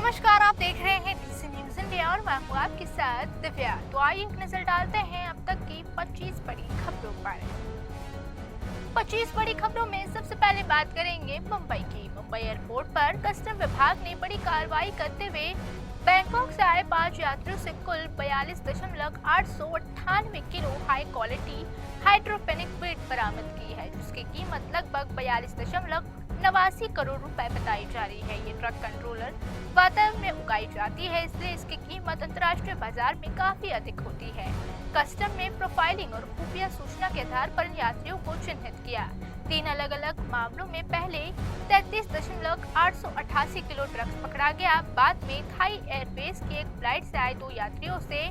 नमस्कार, आप देख रहे हैं डीसी न्यूज इंडिया और मैं हूँ आपके साथ दिव्या। तो आइए एक नजर डालते हैं अब तक की 25 बड़ी खबरों पर। 25 बड़ी खबरों में सबसे पहले बात करेंगे मुंबई की। मुंबई एयरपोर्ट पर कस्टम विभाग ने बड़ी कार्रवाई करते हुए बैंकॉक से आए 5 यात्रियों से कुल 42,898 किलो हाई क्वालिटी हाइड्रोपेनिक वीट बरामद की है, जिसकी कीमत लगभग 42.89 करोड़ रुपए बताई जा रही है। ये ड्रग कंट्रोलर वातावरण में उगाई जाती है, इसलिए इसकी कीमत अंतर्राष्ट्रीय बाजार में काफी अधिक होती है। कस्टम ने प्रोफाइलिंग और खुफिया सूचना के आधार पर यात्रियों को चिन्हित किया। 3 अलग अलग मामलों में पहले 33,888 किलो ड्रग्स पकड़ा गया। बाद में थाई एयरबेस की एक फ्लाइट से आए 2 यात्रियों से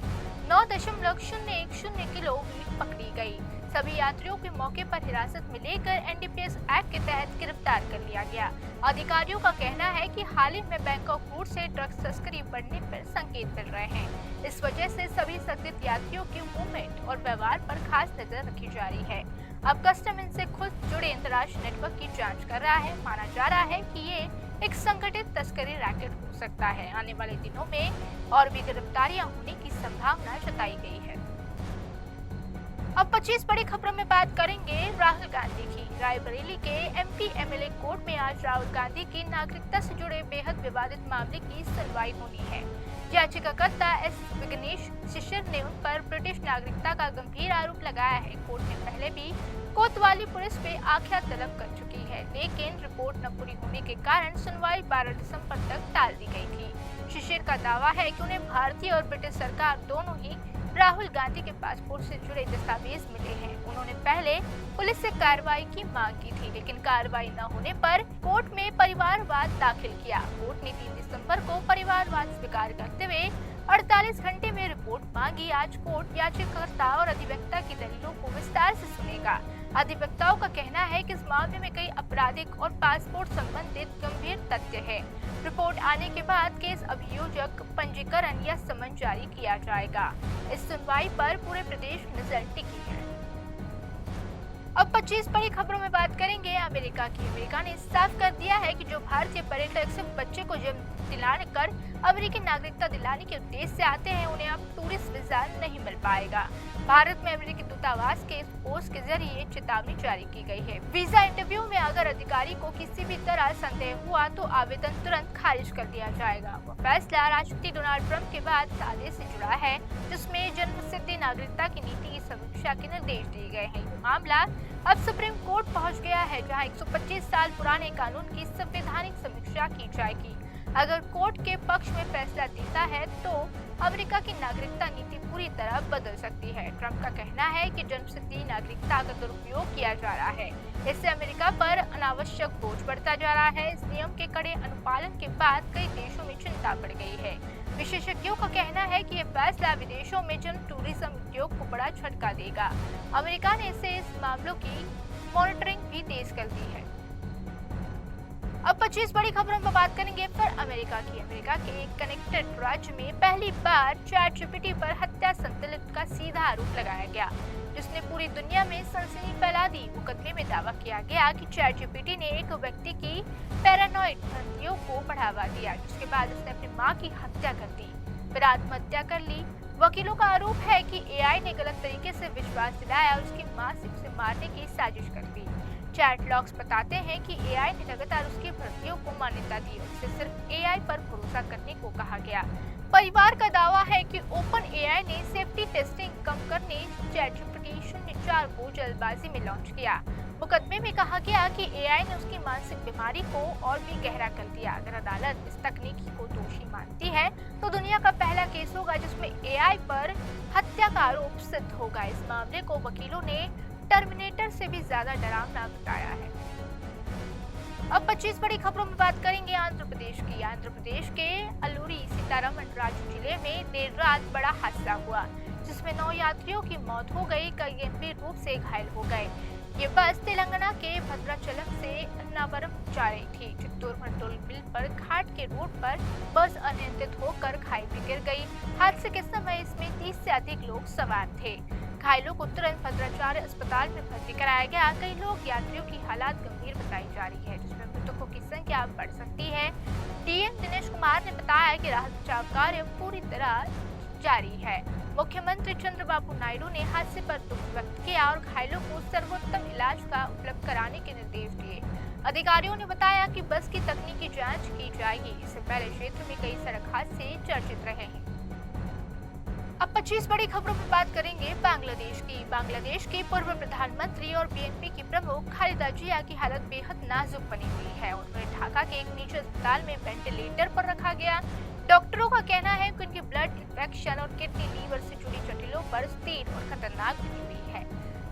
9.010 किलो वीट पकड़ी गई। सभी यात्रियों के मौके पर हिरासत में लेकर एनडीपीएस एक्ट के तहत गिरफ्तार कर लिया गया। अधिकारियों का कहना है कि हाल ही में बैंकॉक रूट से ड्रग्स तस्करी बढ़ने पर संकेत मिल रहे हैं। इस वजह से सभी संदिग्ध यात्रियों के मूवमेंट और व्यवहार पर खास नजर रखी जा रही है। अब कस्टम इनसे खुद जुड़े अंतर्राष्ट्रीय नेटवर्क की जांच कर रहा है। माना जा रहा है कि ये एक संगठित तस्करी रैकेट हो सकता है। आने वाले दिनों में और भी गिरफ्तारियां होने की संभावना जताई गई है। अब 25 बड़ी खबरों में बात करेंगे राहुल गांधी की। रायबरेली के एमपी एमएलए कोर्ट में आज राहुल गांधी की नागरिकता से जुड़े बेहद विवादित मामले की सुनवाई होनी है। याचिकाकर्ता एस विघ्नेश शिशिर ने उन पर ब्रिटिश नागरिकता का गंभीर आरोप लगाया है। कोर्ट ने पहले भी कोतवाली पुलिस पे आख्या तलब कर चुकी है, लेकिन रिपोर्ट न पूरी होने के कारण सुनवाई 12 दिसंबर तक टाल दी गई थी। शिशिर का दावा है कि उन्हें भारतीय और ब्रिटिश सरकार दोनों ही राहुल गांधी के पासपोर्ट से जुड़े दस्तावेज मिले हैं। उन्होंने पहले पुलिस से कार्रवाई की मांग की थी, लेकिन कार्रवाई न होने पर कोर्ट में परिवारवाद दाखिल किया। कोर्ट ने 3 दिसंबर को परिवारवाद स्वीकार करते हुए 48 घंटे में रिपोर्ट मांगी। आज कोर्ट याचिकाकर्ता और अधिवक्ता की दलीलों को विस्तार से सुनेगा। अधिवक्ताओं का कहना है कि इस मामले में कई आपराधिक और पासपोर्ट संबंधित गंभीर तथ्य है। रिपोर्ट आने के बाद केस अभियोजक पंजीकरण या समन जारी किया जाएगा। इस सुनवाई पर पूरे प्रदेश की नजर टिकी है। अब 25 बड़ी खबरों में बात करेंगे अमेरिका की। अमेरिका ने साफ कर दिया है कि जो भारतीय पर्यटक सिर्फ बच्चे को जन्म दिलाने कर अमेरिकी नागरिकता दिलाने के उद्देश्य से आते हैं, उन्हें अब टूरिस्ट वीजा नहीं मिल पाएगा। भारत में अमेरिकी दूतावास के इस पोस्ट के जरिए चेतावनी जारी की गई है। वीजा इंटरव्यू में अगर अधिकारी को किसी भी तरह संदेह हुआ तो आवेदन तुरंत खारिज कर दिया जाएगा। वो फैसला राष्ट्रपति डोनाल्ड ट्रंप के बाद आदेश से जुड़ा है, जिसमें जन्मसिद्ध नागरिकता की नीति की समीक्षा के निर्देश दिए गए हैं। ये मामला अब सुप्रीम कोर्ट पहुंच गया है, जहां 125 साल पुराने कानून की संवैधानिक समीक्षा की जाएगी। अगर कोर्ट के पक्ष में फैसला देता है तो अमेरिका की नागरिकता नीति पूरी तरह बदल सकती है। ट्रंप का कहना है कि जन्मसिद्ध नागरिकता का दुरुपयोग किया जा रहा है, इससे अमेरिका पर अनावश्यक बोझ बढ़ता जा रहा है। इस नियम के कड़े अनुपालन के बाद कई देशों में चिंता बढ़ गई है। विशेषज्ञों का कहना है कि ये फैसला विदेशों में जन टूरिज्म उद्योग को बड़ा झटका देगा। अमेरिका ने इस मामलों की मॉनिटरिंग भी तेज कर दी है। अब 25 बड़ी खबरों में बात करेंगे फिर अमेरिका की। अमेरिका के एक कनेक्टेड राज्य में पहली बार चैटजीपीटी पर हत्या संतुलित का सीधा आरोप लगाया गया, जिसने पूरी दुनिया में सनसनी फैला दी। मुकदमे में दावा किया गया कि चैटजीपीटी ने एक व्यक्ति की पैरानॉइड भ्रांतियों को बढ़ावा दिया, जिसके बाद उसने अपनी मां की हत्या कर दी, फिर आत्महत्या कर ली। वकीलों का आरोप है कि एआई ने गलत तरीके से विश्वास दिलाया और उसकी मां से उसे मारने की साजिश कर दी। चैट लॉग्स बताते हैं कि एआई ने लगातार उसकी भर्तियों को मान्यता दी और उसे सिर्फ एआई पर भरोसा करने को कहा गया। परिवार का दावा है कि ओपन एआई ने सेफ्टी टेस्टिंग कम करने चैटजीपीटी 04 को जल्दबाजी में लॉन्च किया। मुकदमे में कहा गया कि एआई ने उसकी मानसिक बीमारी को और भी गहरा कर दिया। अगर अदालत इस तकनीकी को दोषी मानती है तो दुनिया का पहला केस होगा जिसमें एआई पर हत्या का आरोप सिद्ध होगा। इस मामले को वकीलों ने टर्मिनेटर से भी ज्यादा डरावना बताया है। अब 25 बड़ी खबरों में बात करेंगे आंध्र प्रदेश की। आंध्र प्रदेश के अलूरी सीतारमण राजू जिले में देर रात बड़ा हादसा हुआ, जिसमें 9 यात्रियों की मौत हो गई, कई गंभीर रूप से घायल हो गए। ये बस तेलंगाना के भद्राचलम से अन्नावरम जा रही थी। चित्तूर भंटोल बिल पर घाट के रोड पर बस अनियंत्रित होकर खाई में गिर गई। हादसे के समय इसमें 30 से अधिक लोग सवार थे। घायलों को तुरंत भद्राचार्य अस्पताल में भर्ती कराया गया। कई लोग यात्रियों की हालत गंभीर बताई जा रही है, जिसमें मृतकों की संख्या बढ़ सकती है। डीएम दिनेश कुमार ने बताया कि राहत बचाव कार्य पूरी तरह जारी है। मुख्यमंत्री चंद्रबाबू नायडू ने हादसे पर दुख व्यक्त किया और घायलों को सर्वोत्तम इलाज का उपलब्ध कराने के निर्देश दिए। अधिकारियों ने बताया कि बस की तकनीकी जांच की जाएगी। इससे पहले क्षेत्र में कई सड़क हादसे चर्चित रहे हैं। अब 25 बड़ी खबरों में बात करेंगे बांग्लादेश की। बांग्लादेश के पूर्व प्रधानमंत्री और बीएनपी की प्रमुख खालिदा जिया की हालत बेहद नाजुक बनी हुई है। उन्हें ढाका के एक निजी अस्पताल में वेंटिलेटर पर रखा गया। डॉक्टरों का कहना है कि उनकी ब्लड इन्फेक्शन और किडनी लीवर से जुड़ी जटिलों पर स्थिर और खतरनाक बनी हुई है।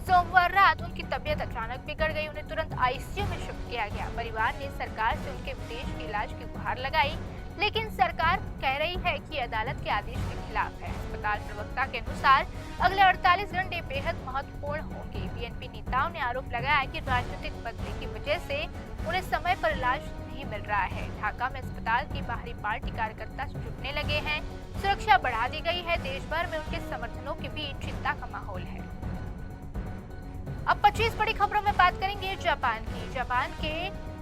सोमवार रात उनकी तबीयत अचानक बिगड़ गई। उन्हें तुरंत आईसीयू में शिफ्ट किया गया। परिवार ने सरकार से उनके विदेश के इलाज की गुहार लगाई, लेकिन सरकार कह रही है कि अदालत के आदेश के खिलाफ है। अस्पताल प्रवक्ता के अनुसार अगले 48 घंटे बेहद महत्वपूर्ण होंगे। बीएनपी नेताओं ने आरोप लगाया कि राजनीतिक बदले की वजह से उन्हें समय पर इलाज नहीं मिल रहा है। ढाका में अस्पताल की बाहरी पार्टी कार्यकर्ता जुटने लगे हैं। सुरक्षा बढ़ा दी गई है। देश भर में उनके समर्थनों के बीच चिंता का माहौल है। अब 25 बड़ी खबरों में बात करेंगे जापान की। जापान के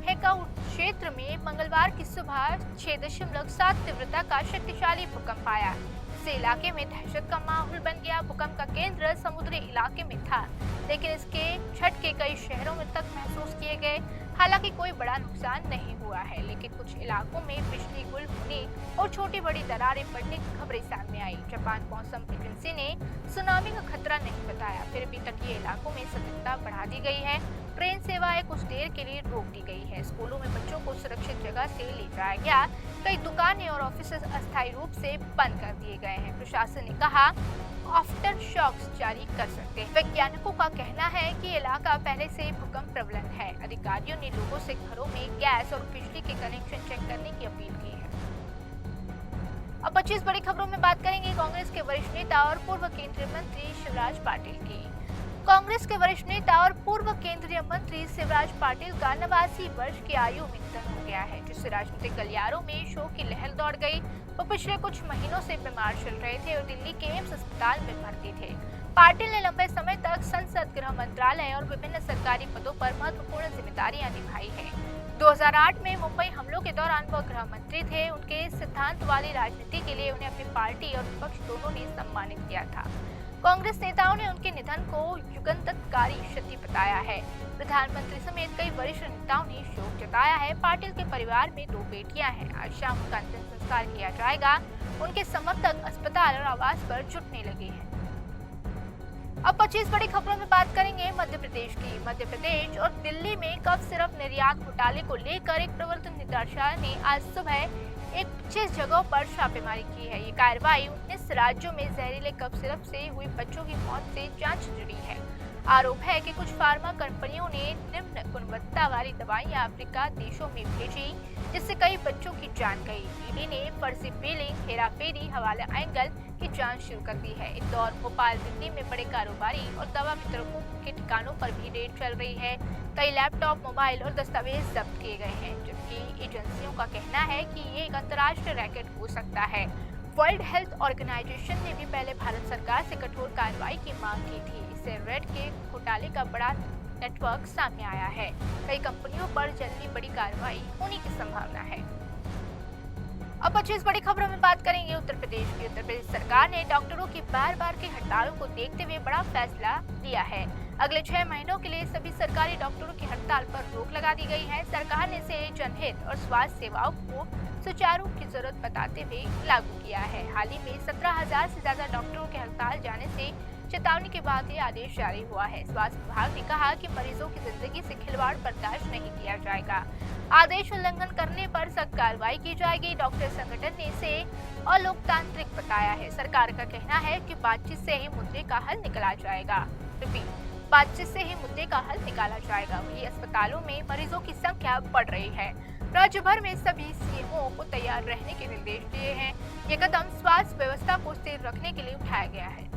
हेकाउ क्षेत्र में मंगलवार की सुबह 6.7 तीव्रता का शक्तिशाली भूकंप आया। इससे इलाके में दहशत का माहौल बन गया। भूकंप का केंद्र समुद्री इलाके में था, लेकिन इसके झटके कई शहरों में तक महसूस किए गए। हालांकि कोई बड़ा नुकसान नहीं हुआ है, लेकिन कुछ इलाकों में बिजली गुल होने और छोटी बड़ी दरारें पड़ने की खबरें सामने आई। जापान मौसम एजेंसी ने सुनामी का खतरा नहीं बताया, फिर भी तटीय इलाकों में सतर्कता बढ़ा दी गई है। ट्रेन सेवाएं कुछ देर के लिए रोक दी गई है। स्कूलों में बच्चों को सुरक्षित जगह से ले जाया गया। कई दुकानें और ऑफिस अस्थायी रूप से बंद कर दिए गए हैं। प्रशासन ने कहा आफ्टर शॉक्स जारी कर सकते हैं। वैज्ञानिकों का कहना है कि इलाका पहले से भूकंप प्रबल है। अधिकारियों ने लोगों से घरों में गैस और बिजली के कनेक्शन चेक करने की अपील की है। अब 25 बड़ी खबरों में बात करेंगे कांग्रेस के वरिष्ठ नेता और पूर्व केंद्रीय मंत्री शिवराज पाटिल की। कांग्रेस के वरिष्ठ नेता और पूर्व केंद्रीय मंत्री शिवराज पाटिल का 89 वर्ष की आयु में निधन हो गया है, जिससे राजनीतिक गलियारों में शोक की लहर दौड़ गई। वो पिछले कुछ महीनों से बीमार चल रहे थे और दिल्ली के एम्स अस्पताल में भर्ती थे। पाटिल ने लंबे समय तक संसद, गृह मंत्रालय और विभिन्न सरकारी पदों पर महत्वपूर्ण जिम्मेदारियां निभाई है। 2008 में मुंबई हमलों के दौरान वह गृह मंत्री थे। उनके सिद्धांत वाली राजनीति के लिए उन्हें अपनी पार्टी और विपक्ष दोनों ने सम्मानित किया था। कांग्रेस नेताओं ने उनके निधन को युगांतकारी क्षति बताया है। प्रधानमंत्री समेत कई वरिष्ठ नेताओं ने शोक जताया है। पाटिल के परिवार में 2 बेटियां हैं। आज शाम उनका अंतिम संस्कार किया जाएगा। उनके समर्थक अस्पताल और आवास पर जुटने लगे हैं। अब 25 बड़ी खबरों में बात करेंगे मध्य प्रदेश की। मध्य प्रदेश और दिल्ली में कफ सिरप निर्यात घोटाले को लेकर एक प्रवर्तन निदेशालय ने आज सुबह 25 जगहों पर छापेमारी की है। ये कार्रवाई 19 राज्यों में जहरीले कफ सिरप से हुई बच्चों की मौत से जांच जुड़ी है। आरोप है कि कुछ फार्मा कंपनियों ने निम्न गुणवत्ता वाली दवाइयां अफ्रीका देशों में भेजी, जिससे कई बच्चों की जान गई। ईडी ने फर्जी बिलिंग, हेराफेरी, हवाला एंगल की जांच शुरू कर दी है। इंदौर, भोपाल, दिल्ली में बड़े कारोबारी और दवा वितरकों के ठिकानों पर भी रेड चल रही है। कई लैपटॉप, मोबाइल और दस्तावेज जब्त किए गए हैं, जबकि एजेंसियों का कहना है कि ये एक अंतर्राष्ट्रीय रैकेट हो सकता है। वर्ल्ड हेल्थ ऑर्गेनाइजेशन ने भी पहले भारत सरकार से कठोर कार्रवाई की मांग की थी। इससे रेड के घोटाले का बड़ा नेटवर्क सामने आया है। कई कंपनियों पर जल्दी बड़ी कार्रवाई होने की संभावना है। अब 25 बड़ी खबरों में बात करेंगे उत्तर प्रदेश की। उत्तर प्रदेश सरकार ने डॉक्टरों की बार-बार की हड़तालों को देखते हुए बड़ा फैसला लिया है। अगले 6 महीनों के लिए सभी सरकारी डॉक्टरों की हड़ताल पर रोक लगा दी गई है। सरकार ने इसे जनहित और स्वास्थ्य सेवाओं को सुचारू की जरूरत बताते हुए लागू किया है। हाल ही में 17,000 से ज्यादा डॉक्टरों के हड़ताल जाने से चेतावनी के बाद ये आदेश जारी हुआ है। स्वास्थ्य विभाग ने कहा कि मरीजों की जिंदगी से खिलवाड़ बर्दाश्त नहीं किया जाएगा। आदेश उल्लंघन करने पर सख्त कार्रवाई की जाएगी। डॉक्टर संगठन ने इसे अलोकतांत्रिक बताया है। सरकार का कहना है कि बातचीत से ही मुद्दे का हल निकाला जाएगा। बातचीत से ही मुद्दे का हल निकाला जाएगा। वहीं अस्पतालों में मरीजों की संख्या बढ़ रही है। राज्य भर में सभी सीएमओ को तैयार रहने के निर्देश दिए हैं। ये कदम स्वास्थ्य व्यवस्था को स्थिर रखने के लिए उठाया गया है।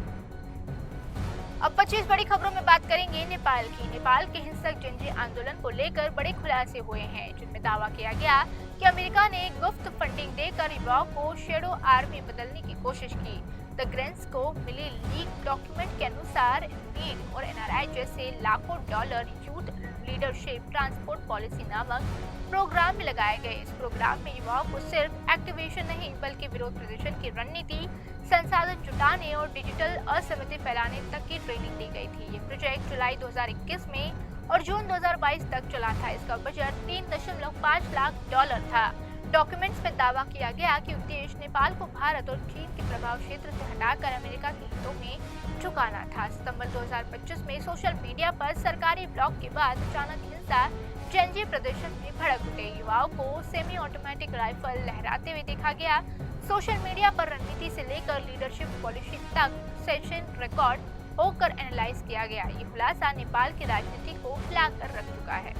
अब 25 बड़ी खबरों में बात करेंगे नेपाल की। नेपाल के हिंसक जनजीय आंदोलन को लेकर बड़े खुलासे हुए हैं, जिनमें दावा किया गया कि अमेरिका ने गुप्त फंडिंग देकर युवाओं को शैडो आर्मी बदलने की कोशिश की। द ग्रेंस को मिली लीक डॉक्यूमेंट के अनुसार नीड और एनआरआई जैसे लाखों dollar youth leadership transport policy नामक प्रोग्राम में लगाए गए। इस प्रोग्राम में युवाओं को सिर्फ एक्टिवेशन नहीं बल्कि विरोध प्रदर्शन की रणनीति, संसाधन जुटाने और डिजिटल असहमति फैलाने तक की ट्रेनिंग दी गई थी। ये प्रोजेक्ट जुलाई 2021 में और जून 2022 तक चला था। इसका बजट 3.5 लाख डॉलर था। डॉक्यूमेंट्स में दावा किया गया कि उद्देश्य नेपाल को भारत और चीन के प्रभाव क्षेत्र से हटाकर अमेरिका के हितों में झुकाना था। सितंबर 2025 में सोशल मीडिया पर सरकारी ब्लॉक के बाद अचानक हिंसा जनजीय प्रदर्शन में भड़क उठे। युवाओं को सेमी ऑटोमेटिक राइफल लहराते हुए देखा गया। सोशल मीडिया पर रणनीति से लेकर लीडरशिप पॉलिसी तक सेशन रिकॉर्ड होकर एनालाइज किया गया। ये खुलासा नेपाल की राजनीति को हिलाकर रख चुका है।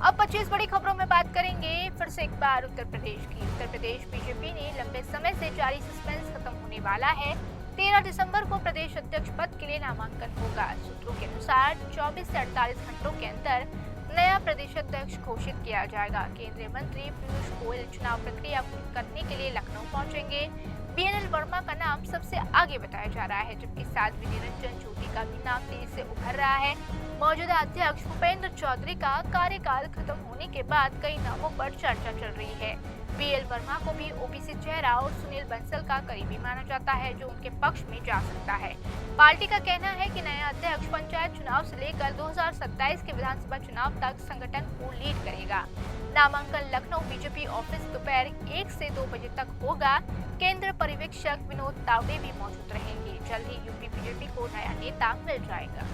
अब 25 बड़ी खबरों में बात करेंगे फिर से एक बार उत्तर प्रदेश की। उत्तर प्रदेश बीजेपी ने लंबे समय से जारी सस्पेंस खत्म होने वाला है। 13 दिसंबर को प्रदेश अध्यक्ष पद के लिए नामांकन होगा। सूत्रों के अनुसार 24 से 48 घंटों के अंदर नया प्रदेश अध्यक्ष घोषित किया जाएगा। केंद्रीय मंत्री पीयूष गोयल चुनाव प्रक्रिया पूरी करने के लिए लखनऊ पहुंचेंगे। बीएनएल वर्मा का नाम सबसे आगे बताया जा रहा है, जबकि साध्वी निरंजन ज्योति का भी नाम तेजी से उभर रहा है। मौजूदा अध्यक्ष भूपेंद्र चौधरी का कार्यकाल खत्म होने के बाद कई नामों पर चर्चा चल रही है। बीएल वर्मा को भी ओबीसी चेहरा और सुनील बंसल का करीबी माना जाता है, जो उनके पक्ष में जा सकता है। पार्टी का कहना है कि नया अध्यक्ष पंचायत चुनाव से लेकर 2027 के विधानसभा चुनाव तक संगठन को लीड करेगा। नामांकन लखनऊ बीजेपी ऑफिस दोपहर 1 से 2 बजे तक होगा। केंद्र पर्यवेक्षक विनोद तावड़े भी मौजूद रहेंगे। जल्द ही यूपी बीजेपी को नया नेता मिल जाएगा।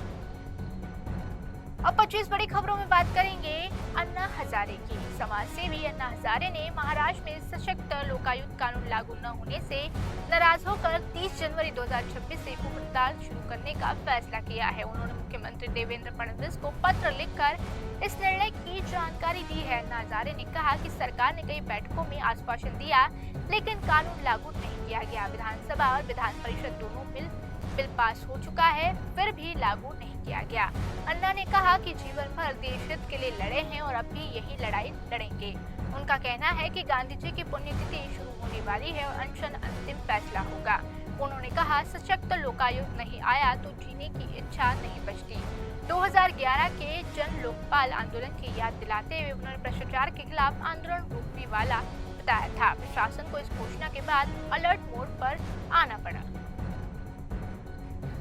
अब 25 बड़ी खबरों में बात करेंगे अन्ना हजारे की। समाज सेवी अन्ना हजारे ने महाराष्ट्र में सशक्त लोकायुक्त कानून लागू न होने से नाराज होकर 30 जनवरी 2026 से भूख हड़ताल शुरू करने का फैसला किया है। उन्होंने मुख्यमंत्री देवेंद्र फडणवीस को पत्र लिखकर इस निर्णय की जानकारी दी है। अन्ना हजारे ने कहा कि सरकार ने कई बैठकों में आश्वासन दिया, लेकिन कानून लागू नहीं किया गया। विधानसभा और विधान परिषद दोनों बिल पास हो चुका है, फिर भी लागू नहीं किया गया। अन्ना ने कहा कि जीवन भर देश हित के लिए लड़े हैं और अब भी यही लड़ाई लड़ेंगे। उनका कहना है कि गांधी जी की पुण्यतिथि शुरू होने वाली है और अनशन अंतिम फैसला होगा। उन्होंने कहा, सशक्त लोकायुक्त नहीं आया तो जीने की इच्छा नहीं बचती। 2011 के जन लोकपाल आंदोलन की याद दिलाते हुए उन्होंने भ्रष्टाचार के खिलाफ आंदोलन रोकने वाला बताया था। प्रशासन को इस घोषणा के बाद अलर्ट मोड पर आना पड़ा।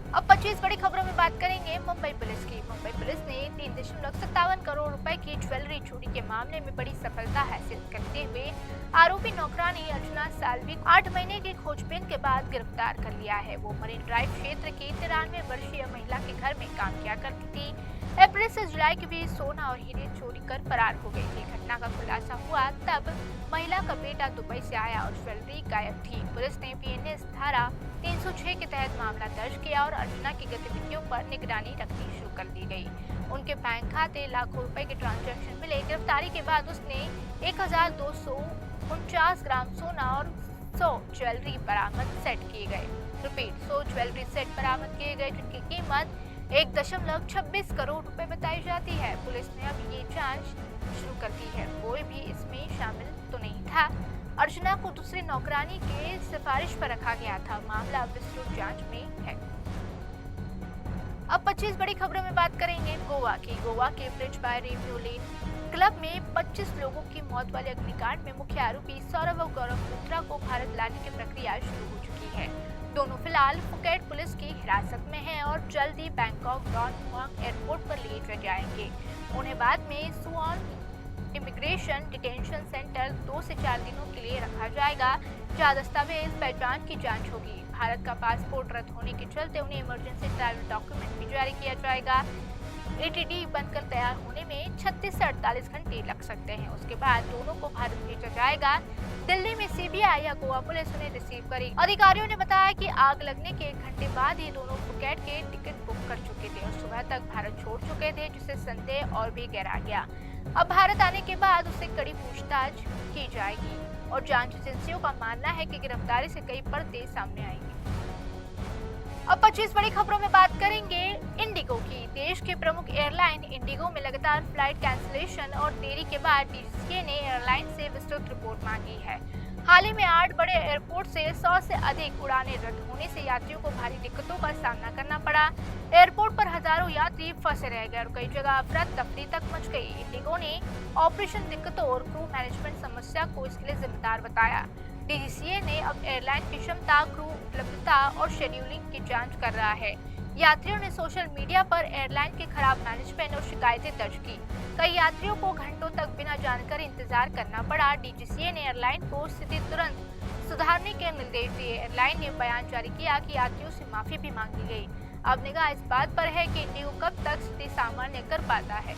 अब 25 बड़ी खबरों में बात करेंगे मुंबई पुलिस की। मुंबई पुलिस ने 3.57 करोड़ रुपए की ज्वेलरी चोरी के मामले में बड़ी सफलता हासिल करते हुए आरोपी नौकरानी अर्चना साल्वी को 8 महीने की खोजबीन के बाद गिरफ्तार कर लिया है। वो मरीन ड्राइव क्षेत्र की 93 वर्षीय महिला के घर में काम किया करती थी। अप्रैल से जुलाई के बीच सोना और हीरे चोरी कर फरार हो गई थी। घटना का खुलासा हुआ तब महिला का बेटा दुबई से आया और ज्वेलरी गायब थी। पुलिस ने बीएनएस धारा 306 के तहत मामला दर्ज किया और अर्चना की गतिविधियों पर निगरानी रखनी शुरू कर दी गई। उनके बैंक खाते लाखों रुपए के ट्रांजैक्शन मिले। गिरफ्तारी के बाद उसने 1249 ग्राम सोना और 100 ज्वेलरी बरामद सेट किए गए। रिपीट 100 ज्वेलरी सेट बरामद किए गए, जिनकी कीमत 1.26 करोड़ रुपए बताई जाती है। पुलिस ने अब ये जांच शुरू कर दी है। कोई भी इसमें शामिल तो नहीं था। अर्चना को दूसरी नौकरानी के सिफारिश पर रखा गया था। मामला विस्तृत जांच में है। अब 25 बड़ी खबरों में बात करेंगे गोवा की। गोवा के bridge bye review Lane club में 25 लोगों की मौत वाले अग्निकांड में मुख्य आरोपी सौरभ और गौरव पुत्रा को भारत लाने की प्रक्रिया शुरू हो चुकी है। दोनों फिलहाल फुकेट पुलिस की हिरासत में हैं और जल्द ही बैंकॉक डॉन मुआंग एयरपोर्ट पर ले जाएंगे। उन्हें बाद में सुवॉन इमिग्रेशन डिटेंशन सेंटर 2 से 4 दिनों के लिए रखा जाएगा, जहां दस्तावेज पहचान की जांच होगी। भारत का पासपोर्ट रद्द होने के चलते उन्हें इमरजेंसी ट्रैवल डॉक्यूमेंट भी जारी किया जाएगा। एटीडी बनकर तैयार होने में 36 से 48 घंटे लग सकते हैं। उसके बाद दोनों को भारत भेजा जाएगा। दिल्ली में सीबीआई या गोवा पुलिस उन्हें रिसीव करेगी। अधिकारियों ने बताया कि आग लगने के 1 घंटे बाद ही दोनों फुकेट के टिकट बुक कर चुके थे और सुबह तक भारत छोड़ चुके थे, जिससे संदेह और भी गहरा गया। अब भारत आने के बाद उससे कड़ी पूछताछ की जाएगी और जांच एजेंसियों का मानना है कि गिरफ्तारी से कई पर्दे सामने आएंगे। अब 25 बड़ी खबरों में बात करेंगे इंडिगो की। देश के प्रमुख एयरलाइन इंडिगो में लगातार फ्लाइट कैंसिलेशन और देरी के बाद डीजीसीए ने एयरलाइन से विस्तृत रिपोर्ट मांगी है। हाल ही में 8 बड़े एयरपोर्ट से 100 से अधिक उड़ानें रद्द होने से यात्रियों को भारी दिक्कतों का सामना करना पड़ा। एयरपोर्ट पर हजारों यात्री फंसे रह गए और कई जगह अफरा तफरी तक मच गई। इंडिगो ने ऑपरेशन दिक्कतों और क्रू मैनेजमेंट समस्या को इसके लिए जिम्मेदार बताया। डीजीसीए ने अब एयरलाइन की क्षमता, क्रू उपलब्धता और शेड्यूलिंग की जांच कर रहा है। यात्रियों ने सोशल मीडिया पर एयरलाइन के खराब मैनेजमेंट और शिकायतें दर्ज की। कई यात्रियों को घंटों तक बिना जानकारी इंतजार करना पड़ा। डीजीसीए ने एयरलाइन को स्थिति तुरंत सुधारने के निर्देश दिए। एयरलाइन ने बयान जारी किया कि यात्रियों से माफी भी मांगी गई। अब निगाह इस बात पर है कि इंडिगो कब तक स्थिति सामान्य कर पाता है।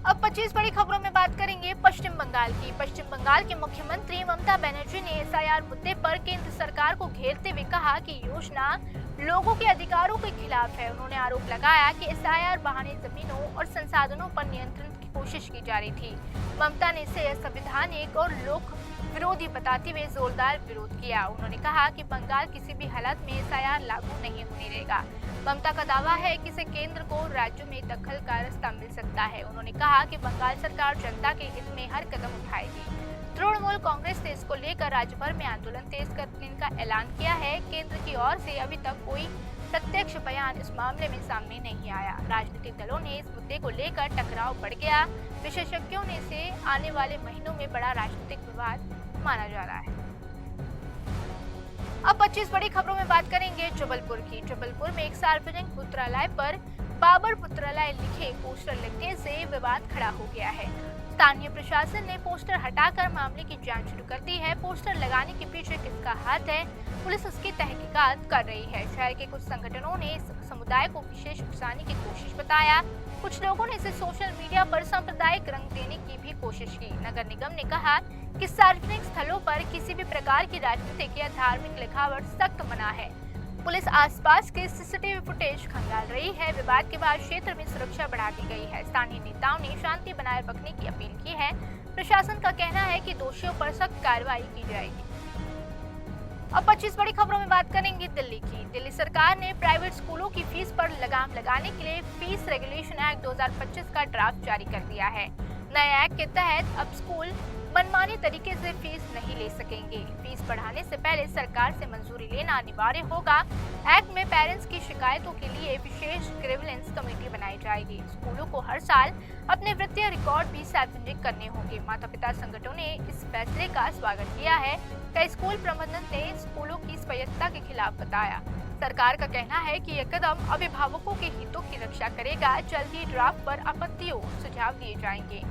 अब 25 बड़ी खबरों में बात करेंगे पश्चिम बंगाल की। पश्चिम बंगाल के मुख्यमंत्री ममता बनर्जी ने एसआईआर मुद्दे पर केंद्र सरकार को घेरते हुए कहा कि योजना लोगों के अधिकारों के खिलाफ है। उन्होंने आरोप लगाया कि एसआईआर बहाने जमीनों और संसाधनों पर नियंत्रण की कोशिश की जा रही थी। ममता ने इसे असंवैधानिक और लोक विरोधी बताते हुए जोरदार विरोध किया। उन्होंने कहा कि बंगाल किसी भी हालत में एसआईआर लागू नहीं होने देगा। ममता का दावा है कि इससे केंद्र को राज्यों में दखल का रास्ता मिल सकता है। उन्होंने कहा कि बंगाल सरकार जनता के हित में हर कदम उठाएगी। तृणमूल कांग्रेस ने इसको लेकर राज्य भर में आंदोलन तेज करने का ऐलान किया है। केंद्र की ओर से अभी तक कोई प्रत्यक्ष बयान इस मामले में सामने नहीं आया। राजनीतिक दलों ने इस मुद्दे को लेकर टकराव बढ़ गया। विशेषज्ञों ने इसे आने वाले महीनों में बड़ा राजनीतिक विवाद माना जा रहा है। अब 25 बड़ी खबरों में बात करेंगे जबलपुर की। जबलपुर में एक सार्वजनिक पुस्तकालय पर बाबर पुस्तकालय लिखे पोस्टर लगने से विवाद खड़ा हो गया है। स्थानीय प्रशासन ने पोस्टर हटाकर मामले की जांच शुरू कर दी है। पोस्टर लगाने के पीछे किसका हाथ है, पुलिस उसकी तहकीकात कर रही है। शहर के कुछ संगठनों ने इस समुदाय को विशेष उकसाने की कोशिश बताया। कुछ लोगों ने इसे सोशल मीडिया पर सांप्रदायिक रंग देने की भी कोशिश की। नगर निगम ने कहा कि सार्वजनिक स्थलों पर किसी भी प्रकार की राजनीतिक या धार्मिक लिखावट सख्त मना है। पुलिस आसपास के सीसीटीवी फुटेज खंगाल रही है। विवाद के बाद क्षेत्र में सुरक्षा बढ़ा दी गई है। स्थानीय नेताओं ने शांति बनाए रखने की अपील की है। प्रशासन का कहना है कि दोषियों पर सख्त कार्रवाई की जाएगी। अब 25 बड़ी खबरों में बात करेंगे दिल्ली की। दिल्ली सरकार ने प्राइवेट स्कूलों की फीस पर लगाम लगाने के लिए फीस रेगुलेशन एक्ट 2025 का ड्राफ्ट जारी कर दिया है। नए एक्ट के तहत अब स्कूल मनमाने तरीके से फीस नहीं ले सकेंगे। फीस बढ़ाने से पहले सरकार से मंजूरी लेना अनिवार्य होगा। एक्ट में पेरेंट्स की शिकायतों के लिए विशेष ग्रीवेंस कमेटी बनाई जाएगी। स्कूलों को हर साल अपने वित्तीय रिकॉर्ड भी सार्वजनिक करने होंगे। माता पिता संगठनों ने इस फैसले का स्वागत किया है। कई स्कूल प्रबंधन ने स्कूलों की स्वायत्तता के खिलाफ बताया। सरकार का कहना है कि यह कदम अभिभावकों के हितों की रक्षा करेगा। जल्द ही ड्राफ्ट पर आपत्तियों सुझाव दिए जाएंगे।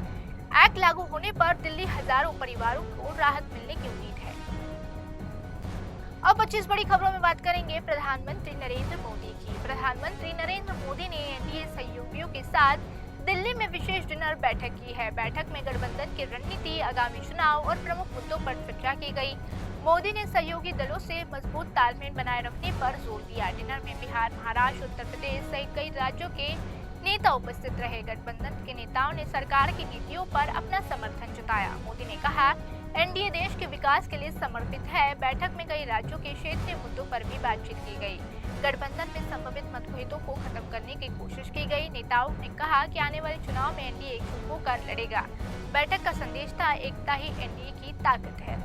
एक्ट लागू होने पर दिल्ली हजारों परिवारों को राहत मिलने की उम्मीद है। अब 25 बड़ी खबरों में बात करेंगे प्रधानमंत्री नरेंद्र मोदी की। प्रधानमंत्री नरेंद्र मोदी ने एनडीए सहयोगियों के साथ दिल्ली में विशेष डिनर बैठक की है। बैठक में गठबंधन की रणनीति, आगामी चुनाव और प्रमुख मुद्दों पर चर्चा की गई। मोदी ने सहयोगी दलों से मजबूत तालमेल बनाए रखने पर जोर दिया। डिनर में बिहार, महाराष्ट्र, उत्तर प्रदेश सहित कई राज्यों के नेता उपस्थित रहे। गठबंधन के नेताओं ने सरकार की नीतियों पर अपना समर्थन जताया। मोदी ने कहा, एनडीए देश के विकास के लिए समर्पित है। बैठक में कई राज्यों के क्षेत्रीय मुद्दों पर भी बातचीत की गई। गठबंधन में संभावित मतभेदों को खत्म करने की कोशिश की गई। नेताओं ने कहा कि आने वाले चुनाव में एनडीए एकजुट होकर लड़ेगा। बैठक का संदेश था, एकता ही एनडीए की ताकत है।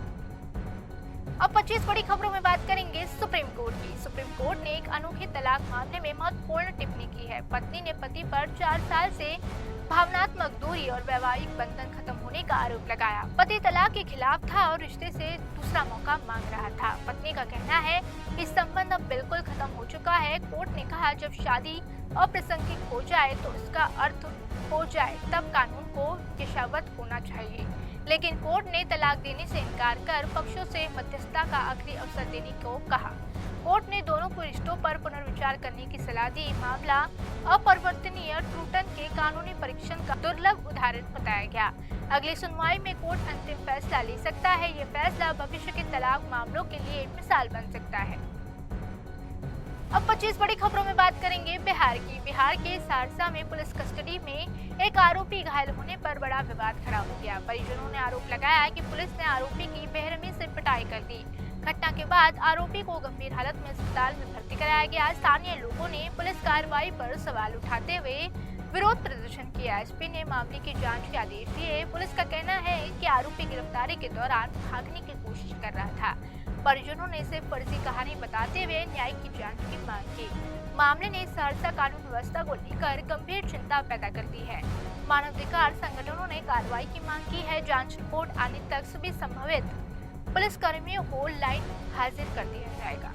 अब 25 बड़ी खबरों में बात करेंगे सुप्रीम कोर्ट की। सुप्रीम कोर्ट ने एक अनोखे तलाक मामले में महत्वपूर्ण टिप्पणी की है। पत्नी ने पति पर 4 साल से भावनात्मक दूरी और वैवाहिक बंधन खत्म होने का आरोप लगाया। पति तलाक के खिलाफ था और रिश्ते से दूसरा मौका मांग रहा था। पत्नी का कहना है कि संबंध अब बिल्कुल खत्म हो चुका है। कोर्ट ने कहा, जब शादी अप्रासंगिक हो जाए तो इसका अर्थ हो जाए, तब कानून को यथावत होना चाहिए। लेकिन कोर्ट ने तलाक देने से इनकार कर पक्षों से मध्यस्थता का आखिरी अवसर देने को कहा। कोर्ट ने दोनों को रिश्तों पर पुनर्विचार करने की सलाह दी। मामला अपरिवर्तनीय ट्रूटन के कानूनी परीक्षण का दुर्लभ उदाहरण बताया गया। अगली सुनवाई में कोर्ट अंतिम फैसला ले सकता है। ये फैसला भविष्य के तलाक मामलों के लिए मिसाल बन सकता है। अब 25 बड़ी खबरों में बात करेंगे बिहार की। बिहार के सहरसा में पुलिस कस्टडी में एक आरोपी घायल होने पर बड़ा विवाद खड़ा हो गया। परिजनों ने आरोप लगाया कि पुलिस ने आरोपी की बेरहमी से पिटाई कर दी। घटना के बाद आरोपी को गंभीर हालत में अस्पताल में भर्ती कराया गया। स्थानीय लोगों ने पुलिस कार्रवाई पर सवाल उठाते हुए विरोध प्रदर्शन किया। एसपी ने मामले की जांच के आदेश दिए। पुलिस का कहना है कि आरोपी गिरफ्तारी के दौरान भागने की कोशिश कर रहा था। परिजनों ने इसे फर्जी कहानी बताते हुए न्याय की जांच की मांग की। मामले ने सहरसा कानून व्यवस्था को लेकर गंभीर चिंता पैदा कर दी है। मानवाधिकार संगठनों ने कार्रवाई की मांग की है। जांच रिपोर्ट आने तक सभी संभावित पुलिस कर्मियों को लाइन हाजिर कर दिया जाएगा।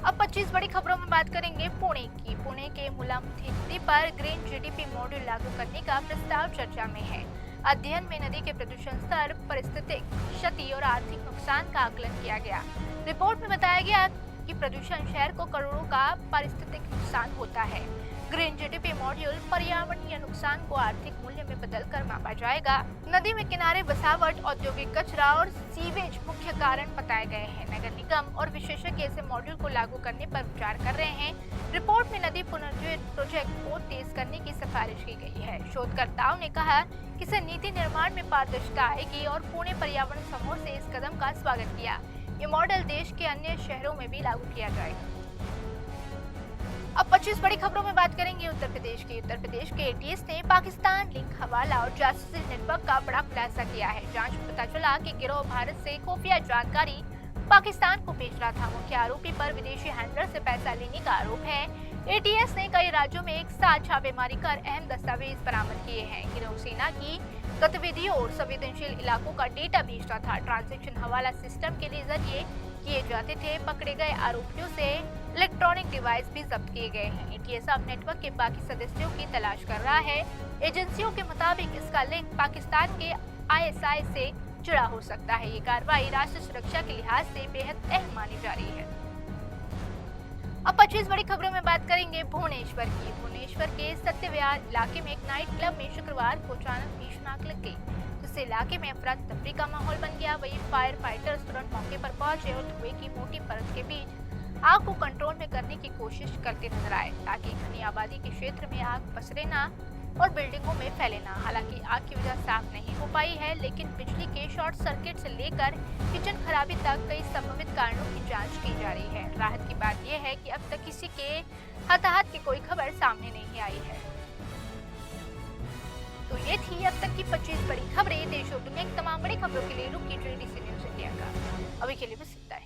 अब 25 बड़ी खबरों में बात करेंगे पुणे की। पुणे के मुलामुथी नदी पर ग्रीन जीडीपी मॉड्यूल लागू करने का प्रस्ताव चर्चा में है। अध्ययन में नदी के प्रदूषण स्तर, पारिस्थितिक क्षति और आर्थिक नुकसान का आकलन किया गया। रिपोर्ट में बताया गया कि प्रदूषण शहर को करोड़ों का पारिस्थितिक नुकसान होता है। ग्रीन जीडीपी मॉड्यूल पर्यावरणीय नुकसान को आर्थिक मूल्य में बदलकर मापा जाएगा। नदी में किनारे बसावट, औद्योगिक कचरा और सीवेज मुख्य कारण बताए गए हैं। नगर निगम और विशेषज्ञ ऐसे मॉड्यूल को लागू करने पर विचार कर रहे हैं। रिपोर्ट में नदी पुनर्जीवन प्रोजेक्ट को तेज करने की सिफारिश की गई है। शोधकर्ताओं ने कहा कि इससे नीति निर्माण में पारदर्शिता आएगी और पुणे पर्यावरण समूह से इस कदम का स्वागत किया। ये मॉडल देश के अन्य शहरों में भी लागू किया जाएगा। अब 25 बड़ी खबरों में बात करेंगे उत्तर प्रदेश की। उत्तर प्रदेश के एटीएस ने पाकिस्तान लिंक हवाला और जासूसी नेटवर्क का बड़ा खुलासा किया है। जांच में पता चला कि गिरोह भारत से खुफिया जानकारी पाकिस्तान को भेज रहा था। मुख्य आरोपी पर विदेशी हैंडलर से पैसा लेने का आरोप है। एटीएस ने कई राज्यों में एक साथ छापेमारी कर अहम दस्तावेज बरामद किए हैं। गिरोह सेना की गतिविधियों और संवेदनशील इलाकों का डेटा भेजता था। ट्रांजैक्शन हवाला सिस्टम के जरिए किए जाते थे। पकड़े गए आरोपियों से इलेक्ट्रॉनिक डिवाइस भी जब्त किए गए हैं। एटीएस अब नेटवर्क के बाकी सदस्यों की तलाश कर रहा है। एजेंसियों के मुताबिक इसका लिंक पाकिस्तान के आईएसआई से जुड़ा हो सकता है। ये कार्रवाई राष्ट्रीय सुरक्षा के लिहाज से बेहद अहम मानी जा रही है। अब 25 बड़ी खबरों में बात करेंगे भुवनेश्वर की। भुवनेश्वर के सत्यविहार इलाके में एक नाइट क्लब में शुक्रवार को अचानक भीषण आग लग गई, जिससे इलाके में अफरा तफरी का माहौल बन गया। वहीं फायर फाइटर्स तुरंत मौके पर पहुंचे और धुएं की मोटी परत के बीच आग को कंट्रोल में करने की कोशिश करते नजर आए, ताकि घनी आबादी के क्षेत्र में आग पसरे ना और बिल्डिंगों में फैले ना। हालांकि आग की वजह साफ नहीं हो पाई है, लेकिन बिजली के शॉर्ट सर्किट से लेकर किचन खराबी तक कई संभावित कारणों की जांच की जा रही है। राहत की बात यह है कि अब तक किसी के हताहत की कोई खबर सामने नहीं आई है। तो ये थी अब तक की 25 बड़ी खबरें। देश और दुनिया की तमाम बड़ी खबरों के लिए रुक कीजिए डीसी न्यूज़ इंडिया का। अभी के लिए बस इतना ही।